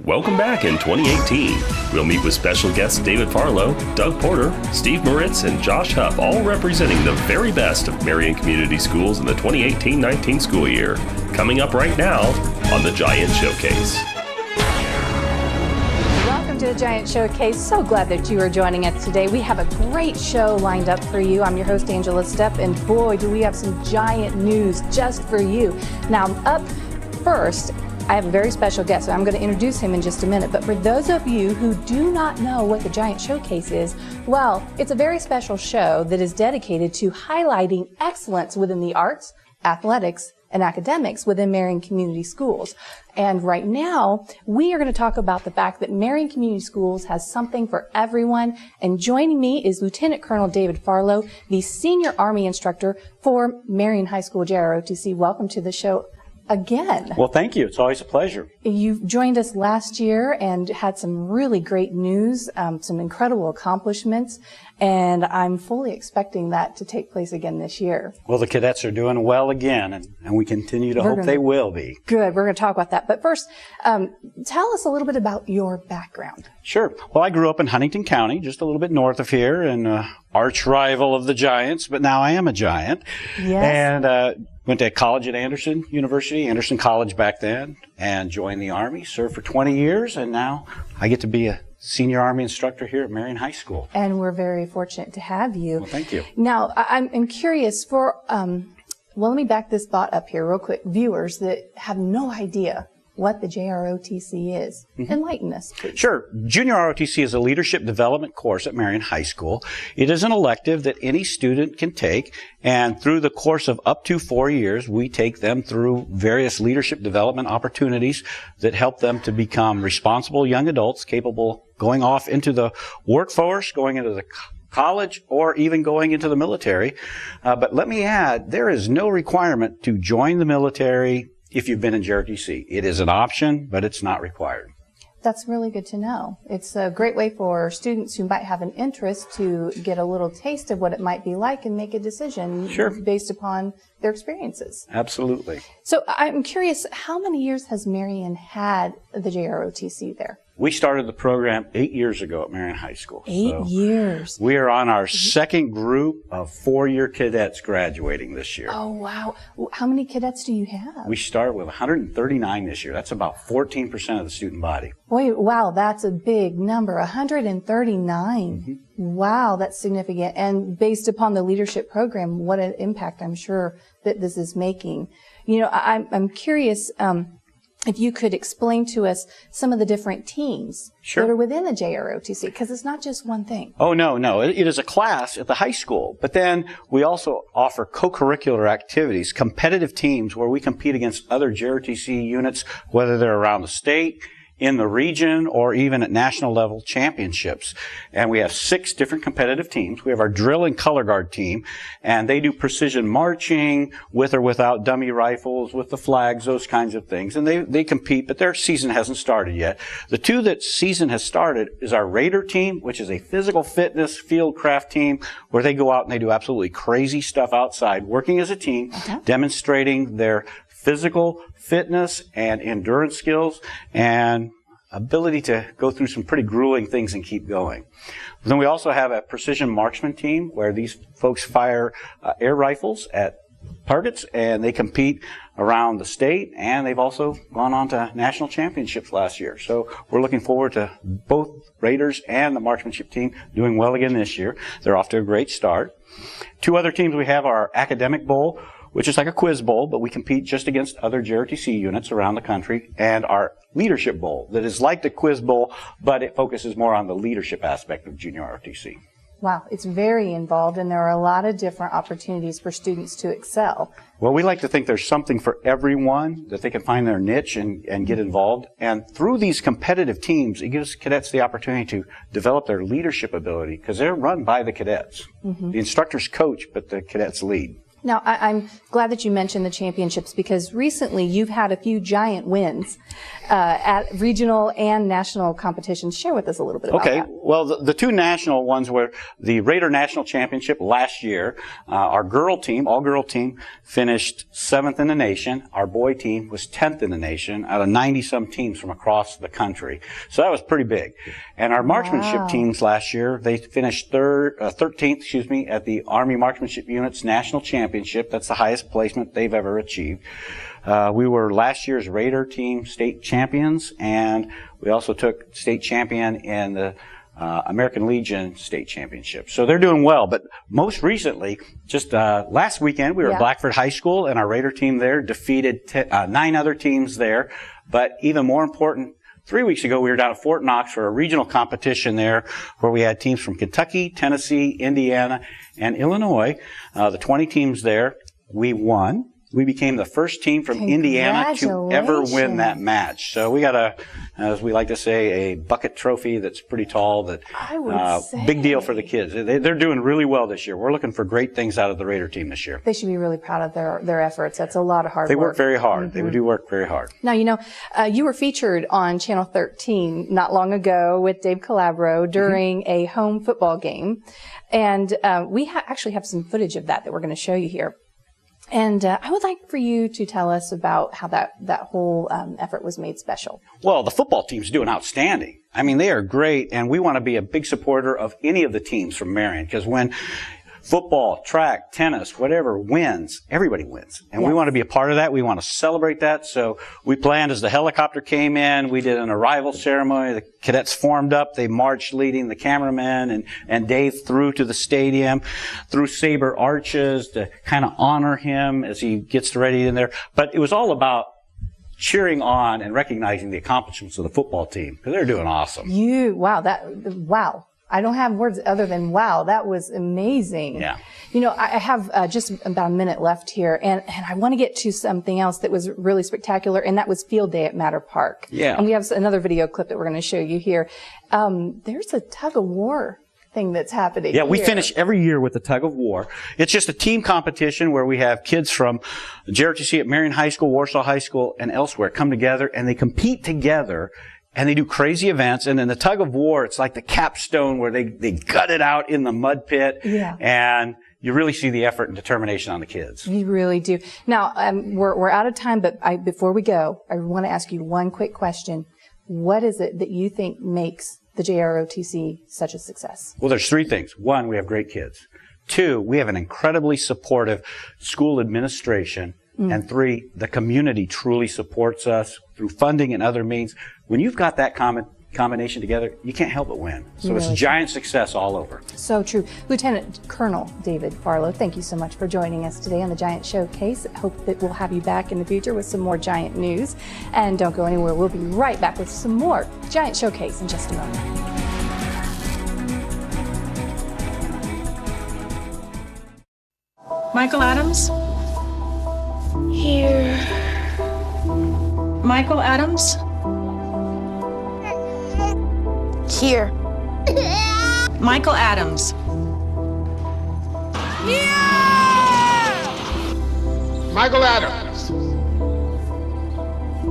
Welcome back in 2018. We'll meet with special guests David Farlow, Doug Porter, Steve Moritz, and Josh Huff, all representing the very best of Marion Community Schools in the 2018-19 school year. Coming up right now on the Giant Showcase. Welcome to the Giant Showcase. So glad that you are joining us today. We have a great show lined up for you. I'm your host, Angela Stepp, and boy, do we have some giant news just for you. Now, up first, I have a very special guest, so I'm going to introduce him in just a minute. But for those of you who do not know what the Giant Showcase is, well, it's a very special show that is dedicated to highlighting excellence within the arts, athletics, and academics within Marion Community Schools. And right now, we are going to talk about the fact that Marion Community Schools has something for everyone. And joining me is Lieutenant Colonel David Farlow, the Senior Army Instructor for Marion High School JROTC. Welcome to the show again. Well, thank you. It's always a pleasure. You joined us last year and had some really great news, some incredible accomplishments, and I'm fully expecting that to take place again this year. Well, the cadets are doing well again, and we continue to hope they will be. Good. We're going to talk about that. But first, tell us a little bit about your background. Sure. Well, I grew up in Huntington County, just a little bit north of here, and arch rival of the Giants, but now I am a Giant. Yes. And went to college at Anderson University, Anderson College back then, and joined the Army, served for 20 years, and now I get to be a Senior Army Instructor here at Marion High School. And we're very fortunate to have you. Well, thank you. Now, I'm curious for, well, let me back this thought up here real quick. Viewers that have no idea what the JROTC is. Enlighten us, please. Sure. Junior ROTC is a leadership development course at Marion High School. It is an elective that any student can take, and through the course of up to 4 years, we take them through various leadership development opportunities that help them to become responsible young adults capable of going off into the workforce, going into the college, or even going into the military. But let me add, there is no requirement to join the military if you've been in JROTC. It is an option, but it's not required. That's really good to know. It's a great way for students who might have an interest to get a little taste of what it might be like and make a decision based upon their experiences. Absolutely. So I'm curious, how many years has Marion had the JROTC there? We started the program 8 years ago at Marion High School. 8 years. We are on our second group of 4-year cadets graduating this year. Oh, wow. How many cadets do you have? We start with 139 this year. That's about 14% of the student body. Boy, wow, that's a big number. 139. Wow, that's significant. And based upon the leadership program, what an impact I'm sure that this is making. You know, I'm curious, if you could explain to us some of the different teams that are within the JROTC, because it's not just one thing. Oh, no. It is a class at the high school. But then we also offer co-curricular activities, competitive teams where we compete against other JROTC units, whether they're around the state, in the region, or even at national level championships. And we have 6 different competitive teams. We have our drill and color guard team, and they do precision marching with or without dummy rifles, with the flags, those kinds of things. And they compete, but their season hasn't started yet. The 2 that season has started is our Raider team, which is a physical fitness field craft team where they go out and they do absolutely crazy stuff outside, working as a team, demonstrating their physical fitness and endurance skills and ability to go through some pretty grueling things and keep going. Then we also have a precision marksman team where these folks fire air rifles at targets, and they compete around the state, and they've also gone on to national championships last year. So we're looking forward to both Raiders and the marksmanship team doing well again this year. They're off to a great start. 2 other teams we have are Academic Bowl, which is like a quiz bowl, but we compete just against other JROTC units around the country, and our Leadership Bowl, that is like the quiz bowl, but it focuses more on the leadership aspect of junior ROTC. Wow, it's very involved, and there are a lot of different opportunities for students to excel. Well, we like to think there's something for everyone, that they can find their niche and get involved. And through these competitive teams, it gives cadets the opportunity to develop their leadership ability, because they're run by the cadets. The instructors coach, but the cadets lead. Now, I'm glad that you mentioned the championships because recently you've had a few giant wins at regional and national competitions. Share with us a little bit about that. Okay. Well, the two national ones were the Raider National Championship last year. Our girl team, all-girl team, finished 7th in the nation. Our boy team was 10th in the nation out of 90-some teams from across the country. So that was pretty big. And our marksmanship teams last year, they finished 13th, at the Army Marksmanship Unit's National Championship. That's the highest placement they've ever achieved. We were last year's Raider team state champions, and we also took state champion in the American Legion state championship. So they're doing well. But most recently, just last weekend, we were at Blackford High School, and our Raider team there defeated 9 other teams there. But even more important, 3 weeks ago, we were down at Fort Knox for a regional competition there where we had teams from Kentucky, Tennessee, Indiana, and Illinois. The 20 teams there, we won. We became the first team from Indiana to ever win that match. So we got as we like to say, a bucket trophy that's pretty tall. That I would say. Big deal for the kids. They're doing really well this year. We're looking for great things out of the Raider team this year. They should be really proud of their efforts. That's a lot of hard work. They work very hard. They do work very hard. Now, you were featured on Channel 13 not long ago with Dave Calabro during a home football game. And we actually have some footage of that we're going to show you here. And I would like for you to tell us about how that whole effort was made special. Well, the football team's doing outstanding. I mean, they are great, and we want to be a big supporter of any of the teams from Marion, because when football, track, tennis, whatever wins, everybody wins. And we want to be a part of that. We want to celebrate that. So we planned as the helicopter came in, we did an arrival ceremony. The cadets formed up. They marched leading the cameraman and Dave through to the stadium, through saber arches to kind of honor him as he gets ready in there. But it was all about cheering on and recognizing the accomplishments of the football team, because they're doing awesome. Wow. I don't have words other than wow. That was amazing. Yeah. I have just about a minute left here, and I want to get to something else that was really spectacular, and that was Field Day at Matter Park. Yeah. And we have another video clip that we're going to show you here. There's a tug of war thing that's happening. Yeah, we finish every year with the tug of war. It's just a team competition where we have kids from JROTC at Marion High School, Warsaw High School, and elsewhere come together, and they compete together. And they do crazy events. And then the tug of war, it's like the capstone where they gut it out in the mud pit. Yeah. And you really see the effort and determination on the kids. You really do. Now, we're out of time, but before we go, I want to ask you one quick question. What is it that you think makes the JROTC such a success? Well, there's 3 things. 1, we have great kids. 2, we have an incredibly supportive school administration. And 3, the community truly supports us through funding and other means. When you've got that combination together, you can't help but win. So it's giant success all over. So true. Lieutenant Colonel David Farlow, thank you so much for joining us today on the Giant Showcase. I hope that we'll have you back in the future with some more Giant news. And don't go anywhere. We'll be right back with some more Giant Showcase in just a moment. Michael Adams? Here. Michael Adams? Here. Michael Adams. Michael Adams.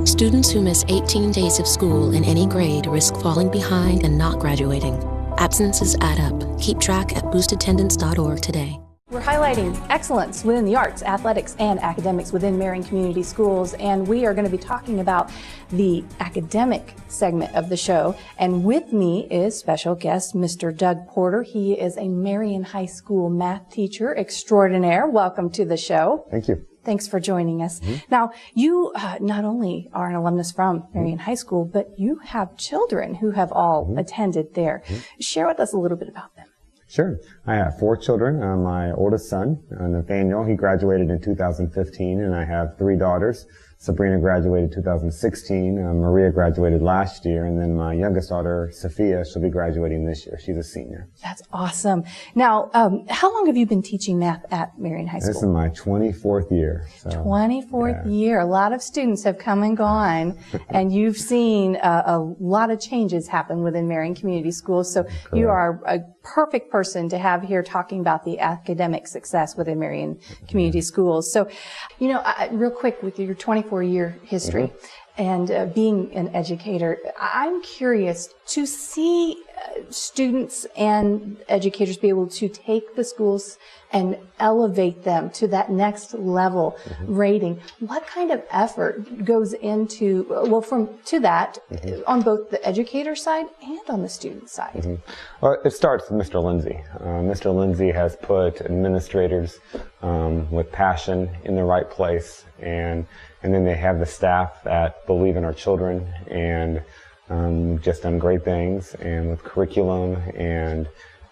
Students who miss 18 days of school in any grade risk falling behind and not graduating. Absences add up. Keep track at boostattendance.org today. We're highlighting excellence within the arts, athletics, and academics within Marion Community Schools, and we are going to be talking about the academic segment of the show. And with me is special guest Mr. Doug Porter. He is a Marion High School math teacher extraordinaire. Welcome to the show. Thank you. Thanks for joining us. Now, you not only are an alumnus from Marion High School, but you have children who have all attended there. Share with us a little bit about them. Sure. I have 4 children. My oldest son, Nathaniel, he graduated in 2015, and I have 3 daughters, Sabrina graduated 2016. Maria graduated last year, and then my youngest daughter, Sophia, she'll be graduating this year. She's a senior. That's awesome. Now, how long have you been teaching math at Marion High School? This is my 24th year. So, 24th year. A lot of students have come and gone, and you've seen a lot of changes happen within Marion Community Schools. So you are a perfect person to have here talking about the academic success within Marion Community Schools. So, you know, real quick, with your 24-year history and being an educator, I'm curious to see students and educators be able to take the schools and elevate them to that next level rating. What kind of effort goes into, well, on both the educator side and on the student side? Well, it starts with Mr. Lindsay. Mr. Lindsay has put administrators with passion in the right place, and then they have the staff that believe in our children, and just done great things, and with curriculum, and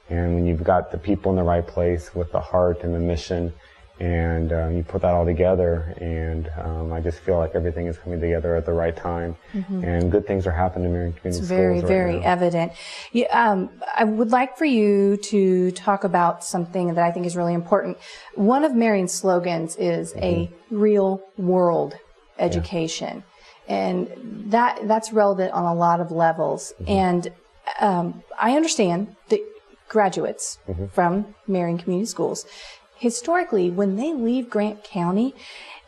when you've got the people in the right place with the heart and the mission, and you put that all together, and I just feel like everything is coming together at the right time, and good things are happening in Marion Community Schools very, right very now. evident. I would like for you to talk about something that I think is really important. One of Marion's slogans is a real world education. And that's relevant on a lot of levels. And I understand that graduates from Marion Community Schools, historically, when they leave Grant County,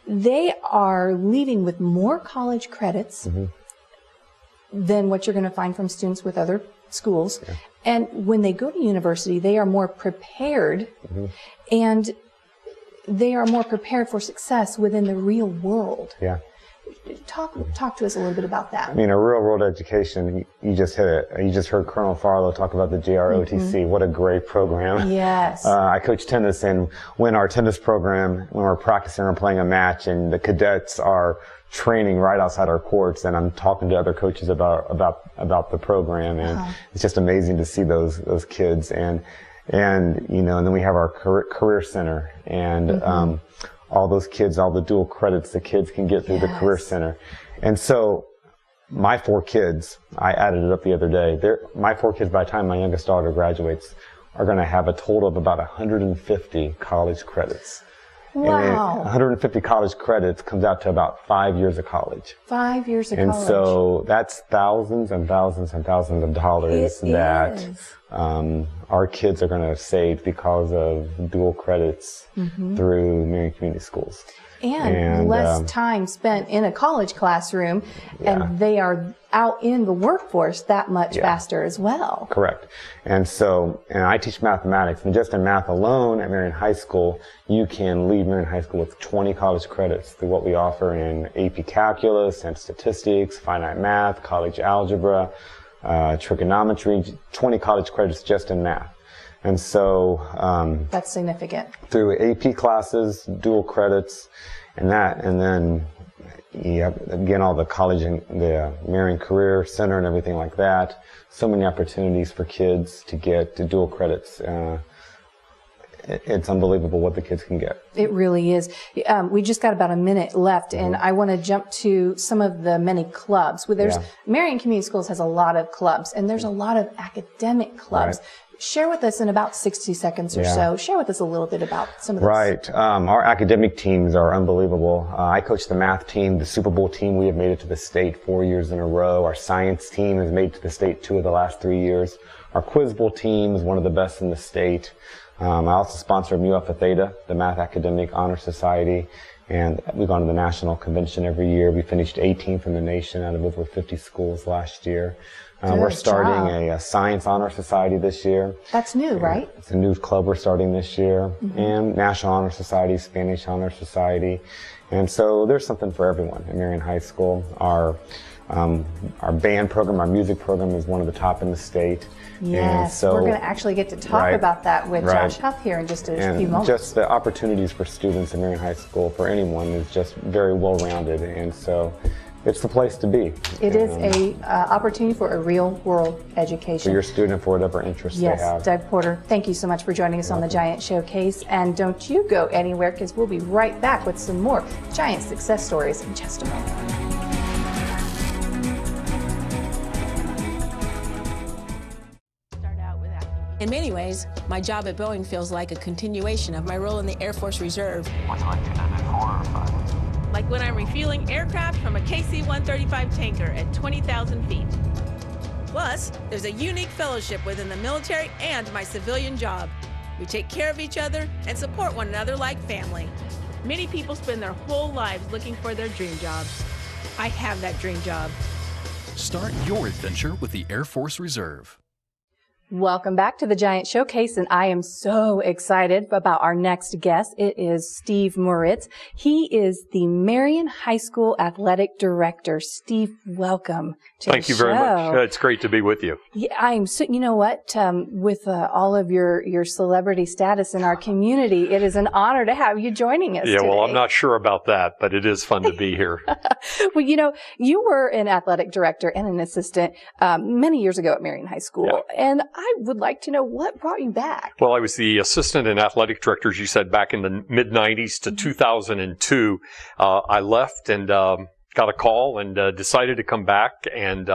they are leaving with more college credits than what you're going to find from students with other schools. And when they go to university, they are more prepared, and they are more prepared for success within the real world. Talk to us a little bit about that. I mean, a real world education, you just hit it. You just heard Colonel Farlow talk about the JROTC. What a great program. Yes. I coach tennis, and when our tennis program, when we're practicing or playing a match and the cadets are training right outside our courts, and I'm talking to other coaches about the program, and it's just amazing to see those kids, and you know, and then we have our career center, and all those kids, all the dual credits the kids can get through the Career Center. And so my 4 kids, I added it up the other day, my 4 kids, by the time my youngest daughter graduates, are going to have a total of about 150 college credits. Wow. And 150 college credits comes out to about 5 years of college. 5 years of and college. And so that's thousands and thousands and thousands of dollars that our kids are going to save because of dual credits through Marion Community Schools. And less time spent in a college classroom, and they are out in the workforce that much faster as well. Correct. And I teach mathematics, and just in math alone at Marion High School, you can leave Marion High School with 20 college credits through what we offer in AP Calculus and Statistics, Finite Math, College Algebra, Trigonometry, 20 college credits just in math. And so that's significant. Through AP classes, dual credits, and then you have, again, all the college and the Marion Career Center and everything like that. So many opportunities for kids to get to dual credits. It's unbelievable what the kids can get. It really is. We just got about a minute left, and I want to jump to some of the many clubs. Marion Community Schools has a lot of clubs, and there's a lot of academic clubs. Right. Share with us in about 60 seconds or so. Share with us a little bit about some of those. Right. Our academic teams are unbelievable. I coach the math team, the Super Bowl team. We have made it to the state 4 years in a row. Our science team has made it to the state 2 of the last 3 years. Our Quiz Bowl team is one of the best in the state. I also sponsor Mu Alpha Theta, the Math Academic Honor Society, and we've gone to the national convention every year. We finished 18th in the nation out of over 50 schools last year. We're starting a Science Honor Society this year. That's new, right? It's a new club we're starting this year. And National Honor Society, Spanish Honor Society. And so there's something for everyone at Marion High School. Our band program, our music program is one of the top in the state. Yes, so, we're going to actually get to talk about that with Josh Huff here in just a few moments. Just the opportunities for students at Marion High School, for anyone, is just very well-rounded. And so it's the place to be. It is a opportunity for a real world education. For your student, for whatever interests they have. Yes, Doug Porter, thank you so much for joining us on the Giant Showcase. And don't you go anywhere, because we'll be right back with some more Giant success stories in just a moment. In many ways, my job at Boeing feels like a continuation of my role in the Air Force Reserve. What's like 4 or 5? Like when I'm refueling aircraft from a KC-135 tanker at 20,000 feet. Plus, there's a unique fellowship within the military and my civilian job. We take care of each other and support one another like family. Many people spend their whole lives looking for their dream job. I have that dream job. Start your adventure with the Air Force Reserve. Welcome back to the Giant Showcase, and I am so excited about our next guest. It is Steve Moritz. He is the Marion High School Athletic Director. Steve, welcome to the show. Thank you very much. It's great to be with you. Yeah, I'm so, you know what, with all of your celebrity status in our community, it is an honor to have you joining us today. Well, I'm not sure about that, but it is fun to be here. Well, you know, you were an athletic director and an assistant many years ago at Marion High School, and I would like to know what brought you back. Well, I was the assistant and athletic director, as you said, back in the mid-'90s to 2002. I left and got a call and decided to come back. And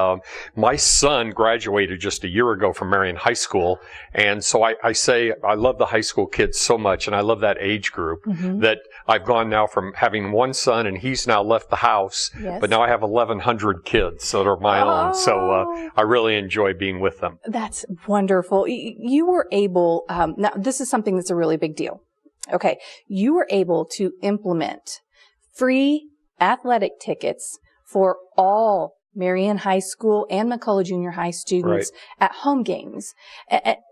my son graduated just a year ago from Marion High School. And so I say I love the high school kids so much, and I love that age group, that I've gone now from having one son, and he's now left the house, but now I have 1,100 kids that are my own. So I really enjoy being with them. That's wonderful. You were able, now this is something that's a really big deal. Okay. You were able to implement free athletic tickets for all Marion High School and McCullough Junior High students at home games.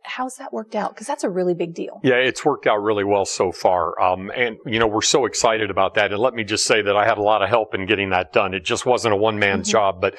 How's that worked out? Because that's a really big deal. Yeah, it's worked out really well so far. And, you know, we're so excited about that. And let me just say that I had a lot of help in getting that done. It just wasn't a one-man job. But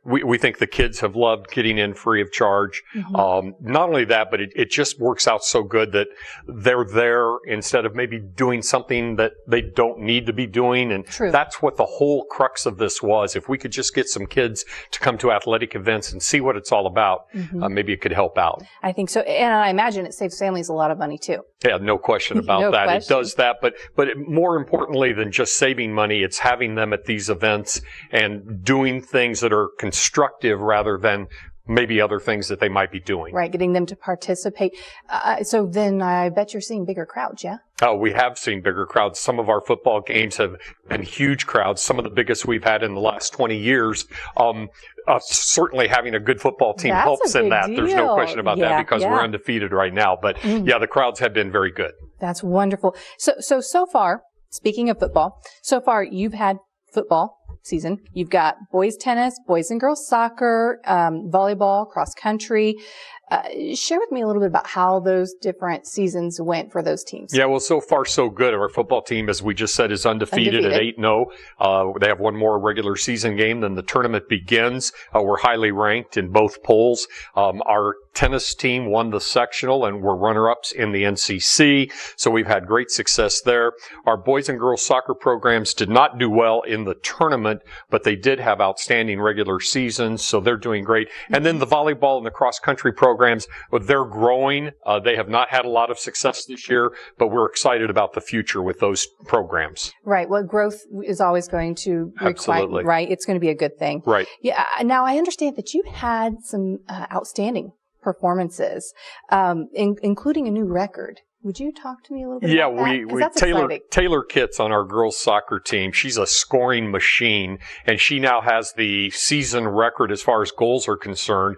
we think the kids have loved getting in free of charge. Not only that, but it just works out so good that they're there instead of maybe doing something that they don't need to be doing. And that's what the whole crux of this was. If we could just get some kids to come to athletic events and see what it's all about, maybe it could help out. I think so. And I imagine it saves families a lot of money too. Yeah, no question about that. It does that. But more importantly than just saving money, it's having them at these events and doing things that are constructive rather than maybe other things that they might be doing. Right, getting them to participate. So then I bet you're seeing bigger crowds, yeah? Oh, we have seen bigger crowds. Some of our football games have been huge crowds, some of the biggest we've had in the last 20 years. Certainly having a good football team helps in that. There's no question about that because we're undefeated right now. But yeah, the crowds have been very good. That's wonderful. So far, speaking of football, so far you've had football season. You've got boys tennis, boys and girls soccer, volleyball, cross country. Share with me a little bit about how those different seasons went for those teams. Yeah, well, so far so good. Our football team, as we just said, is undefeated. At 8-0. They have one more regular season game, then the tournament begins. We're highly ranked in both polls. Our tennis team won the sectional and were runner-ups in the NCC, so we've had great success there. Our boys and girls soccer programs did not do well in the tournament, but they did have outstanding regular seasons, so they're doing great. And then the volleyball and the cross-country programs, they're growing. They have not had a lot of success this year, but we're excited about the future with those programs. Right. Well, growth is always going to require, right? It's going to be a good thing. Right. Yeah. Now, I understand that you had some outstanding performances, including a new record. Would you talk to me a little bit about that? Yeah, Taylor Kitts on our girls soccer team. She's a scoring machine, and she now has the season record as far as goals are concerned.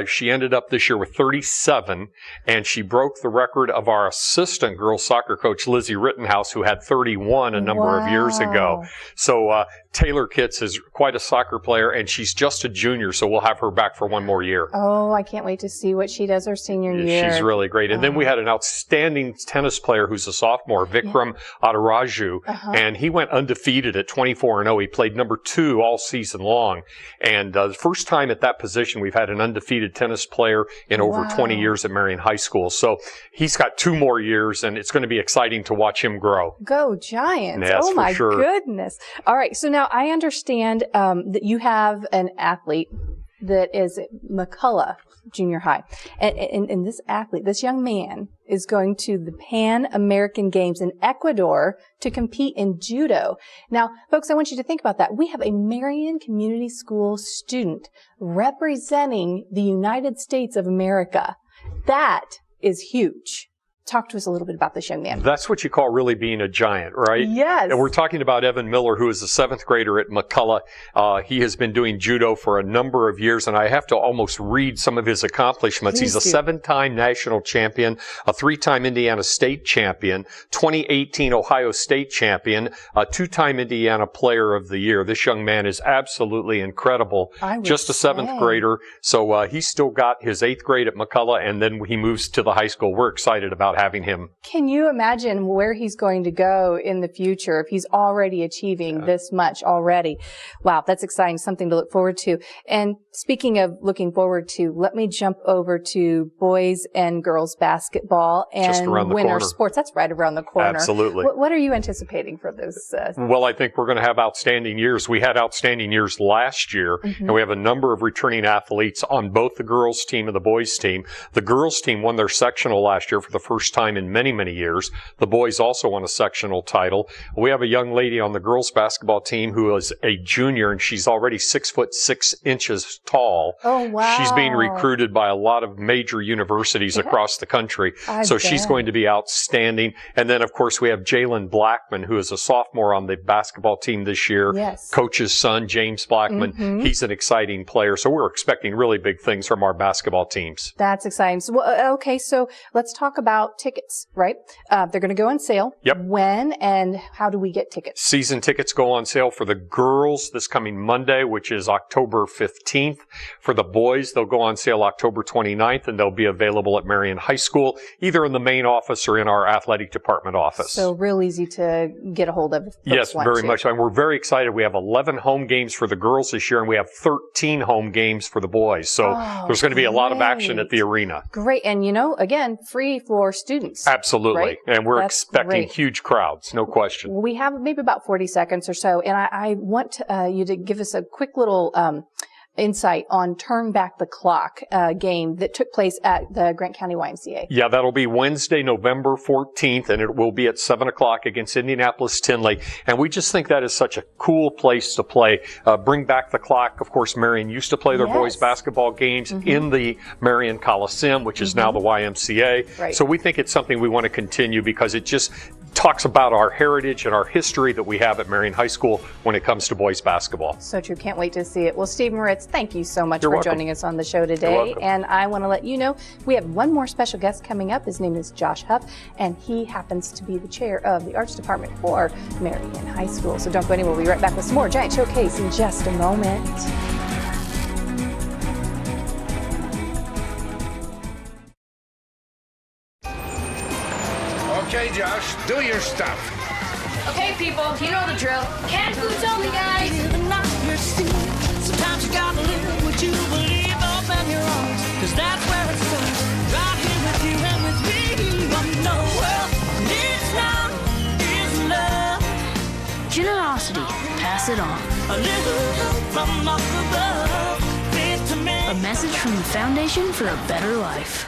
She ended up this year with 37, and she broke the record of our assistant girls soccer coach, Lizzie Rittenhouse, who had 31 a number of years ago. So Taylor Kitts is quite a soccer player, and she's just a junior, so we'll have her back for one more year. Oh, I can't wait to see what she does her senior year. She's really great. And then we had an outstanding tennis player who's a sophomore, Vikram Adaraju, and he went undefeated at 24-0. He played number 2 all season long. And the first time at that position we've had an undefeated tennis player in over 20 years at Marion High School. So he's got 2 more years, and it's going to be exciting to watch him grow. Go Giants. Yes, oh, my goodness. All right. So now Now, I understand that you have an athlete that is at McCullough Junior High. And this athlete, this young man, is going to the Pan American Games in Ecuador to compete in judo. Now, folks, I want you to think about that. We have a Marion Community School student representing the United States of America. That is huge. Talk to us a little bit about this young man. That's what you call really being a giant, right? Yes. And we're talking about Evan Miller, who is a 7th grader at McCullough. He has been doing judo for a number of years, and I have to almost read some of his accomplishments. He's a 7-time national champion, a 3-time Indiana State champion, 2018 Ohio State champion, a 2-time Indiana Player of the Year. This young man is absolutely incredible. Just a 7th grader. So he's still got his 8th grade at McCullough, and then he moves to the high school. We're excited about having him. Can you imagine where he's going to go in the future if he's already achieving this much already? Wow, that's exciting, something to look forward to. And speaking of looking forward to, let me jump over to boys and girls basketball and winter sports. That's right around the corner. Absolutely. What are you anticipating for this? Well, I think we're going to have outstanding years. We had outstanding years last year, and we have a number of returning athletes on both the girls team and the boys team. The girls team won their sectional last year for the first time in many, many years. The boys also won a sectional title. We have a young lady on the girls basketball team who is a junior, and she's already 6'6" tall. Oh, wow. She's being recruited by a lot of major universities across the country. So she's going to be outstanding. And then, of course, we have Jalen Blackman, who is a sophomore on the basketball team this year. Yes. Coach's son, James Blackman. He's an exciting player. So we're expecting really big things from our basketball teams. That's exciting. So, okay, so let's talk about tickets, right? They're going to go on sale. Yep. When and how do we get tickets? Season tickets go on sale for the girls this coming Monday, which is October 15th. For the boys, they'll go on sale October 29th, and they'll be available at Marion High School, either in the main office or in our athletic department office. So real easy to get a hold of. Yes, very much. And we're very excited. We have 11 home games for the girls this year, and we have 13 home games for the boys. So there's going to be a lot of action at the arena. Great. And, again, free for students. Absolutely. Right? And we're expecting huge crowds, no question. We have maybe about 40 seconds or so, and I want you to give us a quick little insight on Turn Back the Clock game that took place at the Grant County YMCA. Yeah, that'll be Wednesday, November 14th, and it will be at 7 o'clock against Indianapolis Tinley. And we just think that is such a cool place to play. Bring back the clock. Of course, Marion used to play their boys basketball games in the Marion Coliseum, which is now the YMCA. Right. So we think it's something we want to continue because it just talks about our heritage and our history that we have at Marion High School when it comes to boys basketball. So true. Can't wait to see it. Well, Steve Moritz, thank you so much You're for welcome. joining us on the show today. You're welcome. And I want to let you know we have one more special guest coming up. His name is Josh Huff, and he happens to be the chair of the arts department for Marion High School. So don't go anywhere. We'll be right back with some more Giant Showcase in just a moment. Okay, Josh, do your stuff. Okay, people, you know the drill. Cat foods only, guys. Sometimes you gotta live what you believe up in your arms, 'cause that's where it starts. Right here with you and with me. What the world needs now is love. Generosity, pass it on. A little help from up above. Faith to me. A message from the Foundation for a Better Life.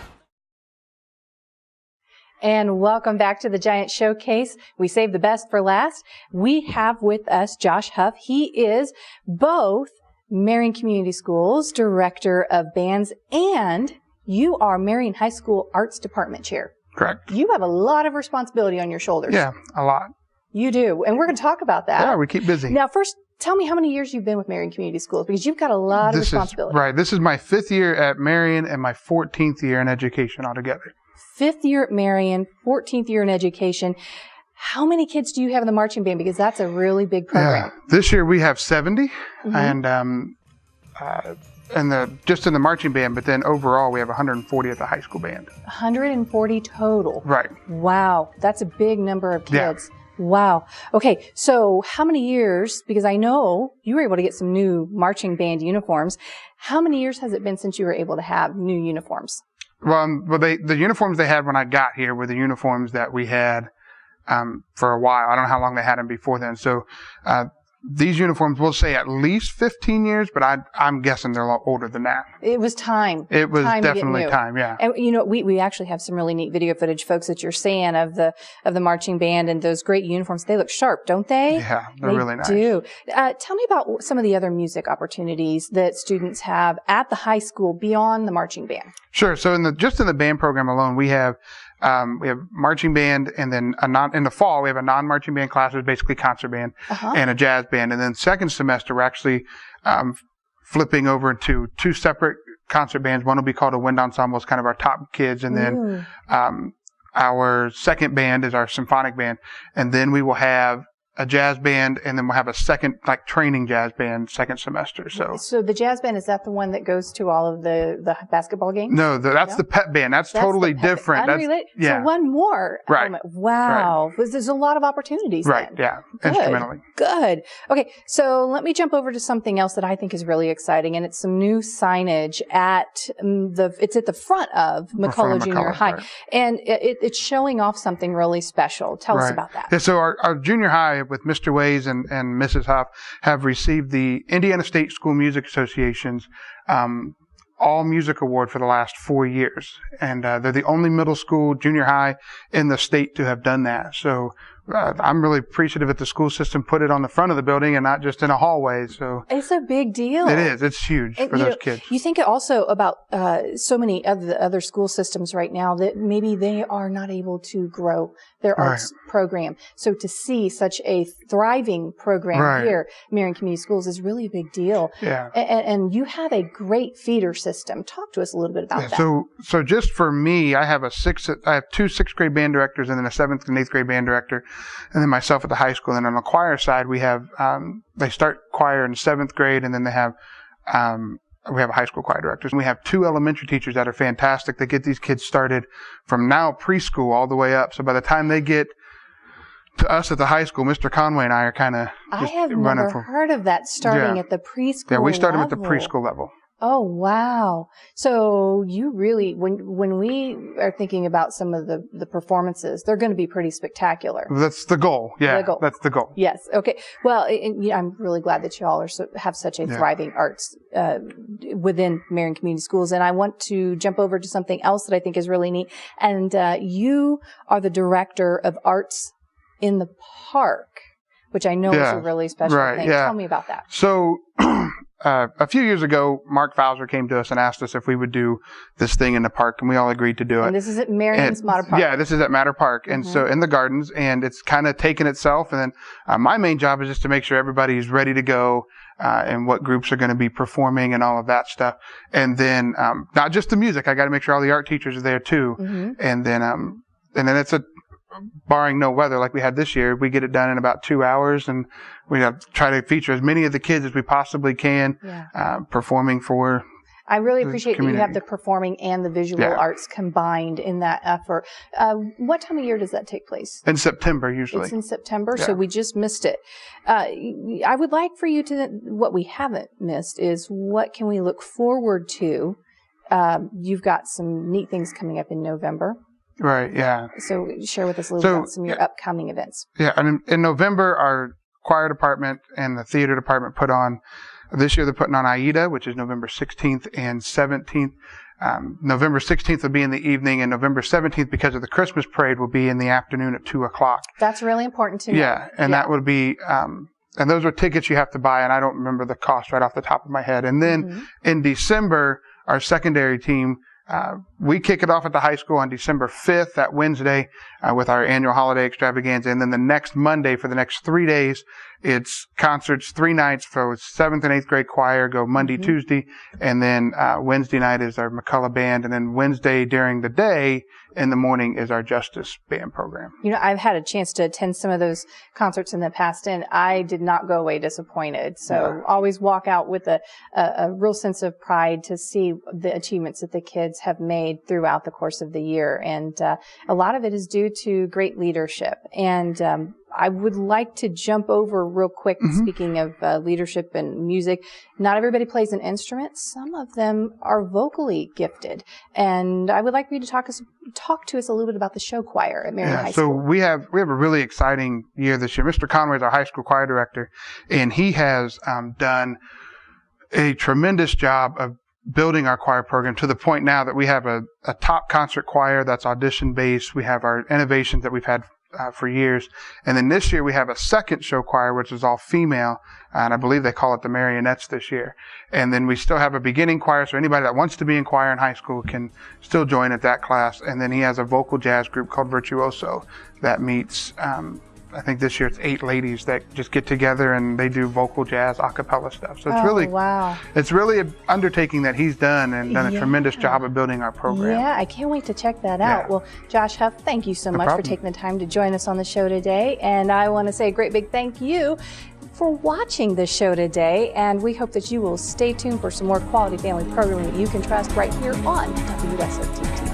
And welcome back to the Giant Showcase. We saved the best for last. We have with us Josh Huff. He is both Marion Community Schools Director of Bands, and you are Marion High School Arts Department Chair. Correct. You have a lot of responsibility on your shoulders. Yeah, a lot. You do. And we're going to talk about that. Yeah, we keep busy. Now, first, tell me how many years you've been with Marion Community Schools, because you've got a lot of responsibility. Right. This is my 5th year at Marion and my 14th year in education altogether. 5th year at Marion, 14th year in education. How many kids do you have in the marching band? Because that's a really big program. Yeah. This year we have 70, and just in the marching band, but then overall we have 140 at the high school band. 140 total. Right. Wow, that's a big number of kids. Yeah. Wow. Okay, so how many years, because I know you were able to get some new marching band uniforms. How many years has it been since you were able to have new uniforms? Well, the uniforms they had when I got here were the uniforms that we had for a while. I don't know how long they had them before then. So these uniforms will say at least 15 years, but I'm guessing they're a lot older than that. It was time. It was time definitely time, yeah. And we actually have some really neat video footage, folks, that you're seeing of the marching band and those great uniforms. They look sharp, don't they? Yeah, they're really nice. They do. Tell me about some of the other music opportunities that students have at the high school beyond the marching band. Sure. So in the band program alone, we have marching band, and then in the fall we have a non-marching band class, which is basically concert band, and a jazz band. And then second semester we're actually flipping over into two separate concert bands. One will be called a wind ensemble, it's kind of our top kids, and then our second band is our symphonic band, and then we will have a jazz band, and then we'll have a second, training jazz band second semester. So the jazz band, is that the one that goes to all of the basketball games? No, that's the pep band. That's totally different. Unrelated. Yeah. So one more. Right. Element. Wow. Right. There's a lot of opportunities. Right. Then. Yeah. Good. Instrumentally. Good. Okay. So let me jump over to something else that I think is really exciting, and it's some new signage it's at the front of McCullough Junior High, right. and it's showing off something really special. Tell us about that. Yeah, so our junior high with Mr. Ways and Mrs. Huff have received the Indiana State School Music Association's All Music Award for the last 4 years. And they're the only middle school, junior high in the state to have done that. So I'm really appreciative that the school system put it on the front of the building and not just in a hallway. So it's a big deal. It is. It's huge for those kids. You think also about so many of the other school systems right now that maybe they are not able to grow their arts program. So to see such a thriving program here, Marion Community Schools, is really a big deal. Yeah. And you have a great feeder system. Talk to us a little bit about that. So just for me, I have two sixth grade band directors and then a seventh and eighth grade band director. And then myself at the high school. And on the choir side, we have, they start choir in seventh grade, and then they have, we have a high school choir directors. And we have 2 elementary teachers that are fantastic that get these kids started from now preschool all the way up. So by the time they get to us at the high school, Mr. Conway and I are kind of I have never heard of that starting at the preschool level. Yeah, we start them at the preschool level. Oh, wow. So you really, when we are thinking about some of the performances, they're going to be pretty spectacular. That's the goal. Yeah, that's the goal. Yes. Okay. Well, I'm really glad that you all have such a thriving arts within Marion Community Schools. And I want to jump over to something else that I think is really neat. And you are the director of arts in the park, which I know is a really special thing. Tell me about that. So a few years ago, Mark Fowler came to us and asked us if we would do this thing in the park, and we all agreed to do it. And this is at Marion's Matter Park. Yeah, this is at Matter Park. And so in the gardens, and it's kind of taken itself. And then my main job is just to make sure everybody's ready to go, and what groups are going to be performing and all of that stuff. And then not just the music, I got to make sure all the art teachers are there too. And then it's barring no weather like we had this year, we get it done in about 2 hours, and we try to feature as many of the kids as we possibly can performing for. I really appreciate that you have the performing and the visual arts combined in that effort. What time of year does that take place? In September, usually. It's in September, so we just missed it. I would like for you to, what we haven't missed is what can we look forward to? You've got some neat things coming up in November. Right, yeah. So share with us a little bit about some of your upcoming events. Yeah, and in November, our choir department and the theater department put on, this year they're putting on Aida, which is November 16th and 17th. November 16th will be in the evening, and November 17th, because of the Christmas parade, will be in the afternoon at 2 o'clock. That's really important to know. Yeah, and that would be, and those are tickets you have to buy, and I don't remember the cost right off the top of my head. And then in December, our secondary team, we kick it off at the high school on December 5th, that Wednesday, with our annual holiday extravaganza. And then the next Monday, for the next 3 days, it's concerts 3 nights for 7th and 8th grade choir, go Monday, Tuesday. And then Wednesday night is our McCullough band. And then Wednesday during the day, in the morning, is our Justice band program. I've had a chance to attend some of those concerts in the past, and I did not go away disappointed. So always walk out with a real sense of pride to see the achievements that the kids have made made throughout the course of the year. And a lot of it is due to great leadership. And I would like to jump over real quick, speaking of leadership and music. Not everybody plays an instrument. Some of them are vocally gifted. And I would like for you to talk to us a little bit about the show choir at Marion High School. So we have a really exciting year this year. Mr. Conway is our high school choir director, and he has done a tremendous job of building our choir program to the point now that we have a top concert choir that's audition based. We have our innovations that we've had for years. And then this year we have a second show choir, which is all female. And I believe they call it the Marionettes this year. And then we still have a beginning choir. So anybody that wants to be in choir in high school can still join at that class. And then he has a vocal jazz group called Virtuoso that meets, I think this year it's 8 ladies that just get together and they do vocal jazz a cappella stuff. So it's it's really an undertaking that he's done and done a tremendous job of building our program. Yeah, I can't wait to check that out. Well, Josh Huff, thank you so much for taking the time to join us on the show today. And I want to say a great big thank you for watching the show today. And we hope that you will stay tuned for some more quality family programming that you can trust right here on WSOT TV.